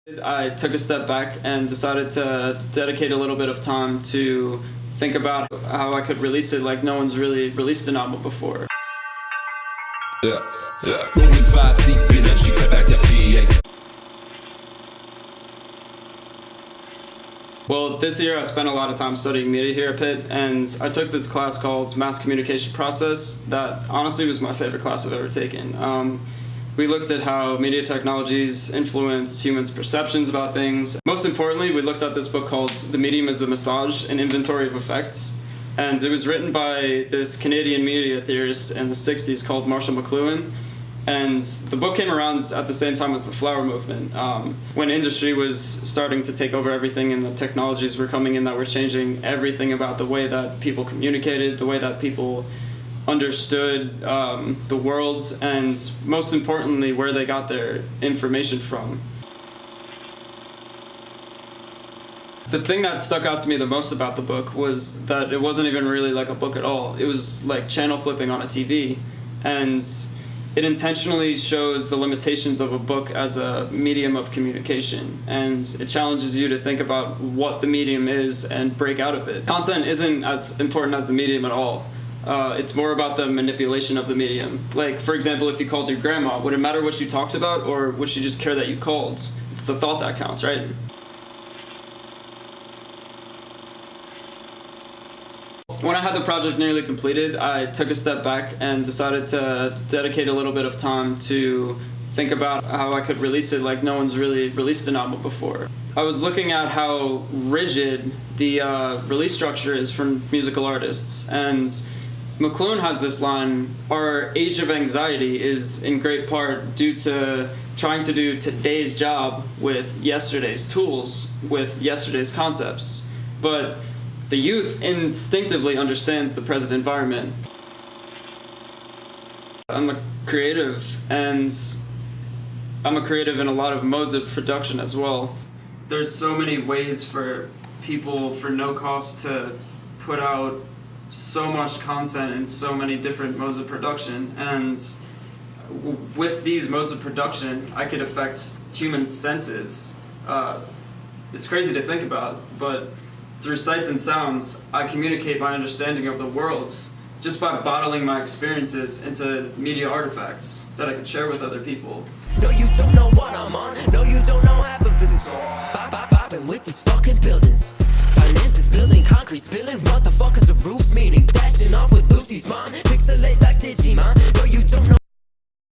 I took a step back and decided to dedicate a little bit of time to think about how I could release it like no one's really released an album before. Rolling 5 deep in a Jeep back to PA. Well, this year I spent a lot of time studying media here at Pitt, and I took this class called Mass Communication Process that honestly was my favorite class I've ever taken. We looked at how media technologies influence humans' perceptions about things. Most importantly, we looked at this book called The Medium is the Massage, an Inventory of Effects. And it was written by this Canadian media theorist in the 60s called Marshall McLuhan. And the book came around at the same time as the flower movement, when industry was starting to take over everything and the technologies were coming in that were changing everything about the way that people communicated, the way that people understood the world, and most importantly, where they got their information from. The thing that stuck out to me the most about the book was that it wasn't even really like a book at all. It was like channel flipping on a TV, and it intentionally shows the limitations of a book as a medium of communication, and it challenges you to think about what the medium is and break out of it. Content isn't as important as the medium at all. It's more about the manipulation of the medium. Like, for example, if you called your grandma, would it matter what you talked about, or would she just care that you called? It's the thought that counts, right? When I had the project nearly completed, I took a step back and decided to dedicate a little bit of time to think about how I could release it like no one's really released an album before. I was looking at how rigid the release structure is for musical artists, and McLuhan has this line: our age of anxiety is in great part due to trying to do today's job with yesterday's tools, with yesterday's concepts. But the youth instinctively understands the present environment. I'm a creative, and I'm a creative in a lot of modes of production as well. There's so many ways for people for no cost to put out so much content in so many different modes of production, and with these modes of production I could affect human senses. It's crazy to think about, but through sights and sounds I communicate my understanding of the world just by bottling my experiences into media artifacts that I could share with other people. No, you don't know what I'm on. No, you don't know half of it. Bobbing with these fucking buildings. Finances building, concrete spilling. What the fuck is the roof's meaning? Crashing off with Lucy's mom. Pixelate like Digimon. No, you don't know.